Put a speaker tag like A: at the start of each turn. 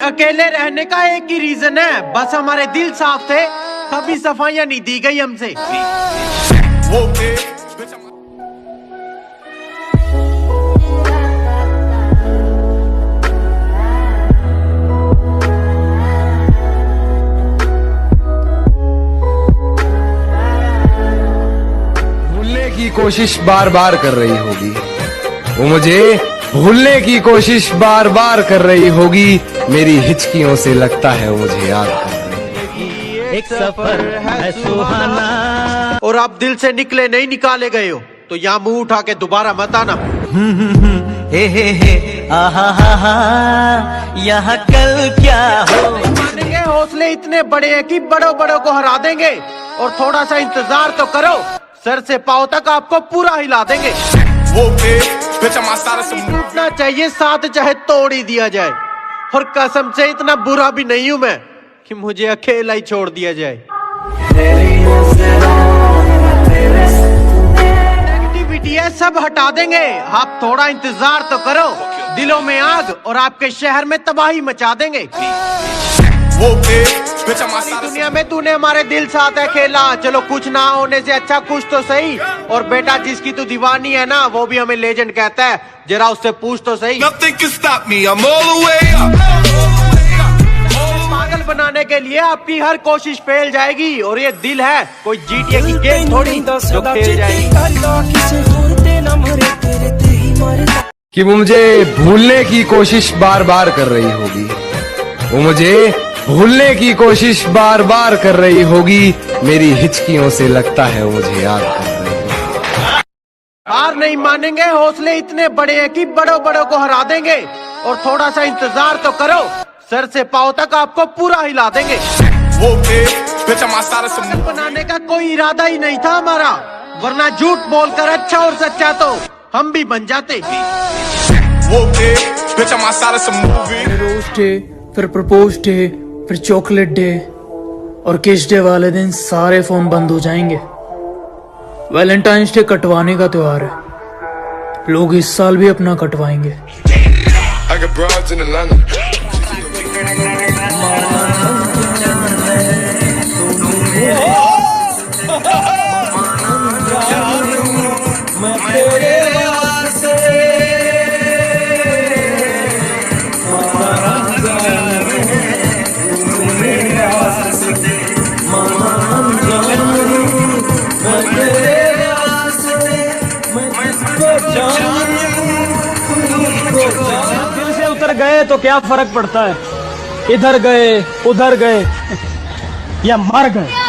A: अकेले रहने का एक ही रीजन है, बस हमारे दिल साफ थे, कभी सफाइयां नहीं दी गई हमसे।
B: भूलने की कोशिश बार बार कर रही होगी वो, मुझे भूलने की कोशिश बार बार कर रही होगी, मेरी हिचकियों से लगता है वो मुझे याद कर रही है।
A: एक सफर है सुहाना, और आप दिल से निकले नहीं निकाले गए हो तो यहाँ मुंह उठा के दोबारा मत आना।
C: हे आहा हा हा, यहाँ कल क्या हो।
A: मानेंगे हौसले इतने बड़े हैं कि बड़ों बड़ों को हरा देंगे, और थोड़ा सा इंतजार तो करो, सर से पांव तक आपको पूरा हिला देंगे। टूटना चाहिए साथ चाहे तोड़ ही दिया जाए, और कसम से इतना बुरा भी नहीं हूं मैं कि मुझे अकेला ही छोड़ दिया जाए। नेगेटिविटी है सब हटा देंगे, आप थोड़ा इंतजार तो करो, दिलों में आग और आपके शहर में तबाही मचा देंगे। दुनिया में तूने हमारे दिल साथ है खेला, चलो कुछ ना होने से अच्छा कुछ तो सही। और बेटा जिसकी तू दीवानी है ना, वो भी हमें लेजेंड कहता है, जरा उससे पूछ तो सही। पागल बनाने के लिए आपकी हर कोशिश फेल जाएगी, और ये दिल है कोई जीटीए की गेम थोड़ी जो खेल जाएगी।
B: कि वो मुझे भूलने की कोशिश बार बार कर रही होगी वो, मुझे भूलने की कोशिश बार बार कर रही होगी, मेरी हिचकियों से लगता है वो मुझे याद कर रही है।
A: हार नहीं मानेंगे, हौसले इतने बड़े हैं कि बड़ों बड़ों को हरा देंगे, और थोड़ा सा इंतजार तो करो, सर से पांव तक आपको पूरा हिला देंगे। बनाने का कोई इरादा ही नहीं था हमारा, वरना झूठ बोलकर अच्छा और सच्चा तो हम भी बन जाते।
D: रोज डे, फिर प्रपोज डे, फिर चॉकलेट डे, और किस डे वाले दिन सारे फोन बंद हो जाएंगे। वैलेंटाइंस डे कटवाने का त्योहार है, लोग इस साल भी अपना कटवाएंगे।
E: दिल से उतर गए तो क्या फर्क पड़ता है, इधर गए उधर गए या मर गए।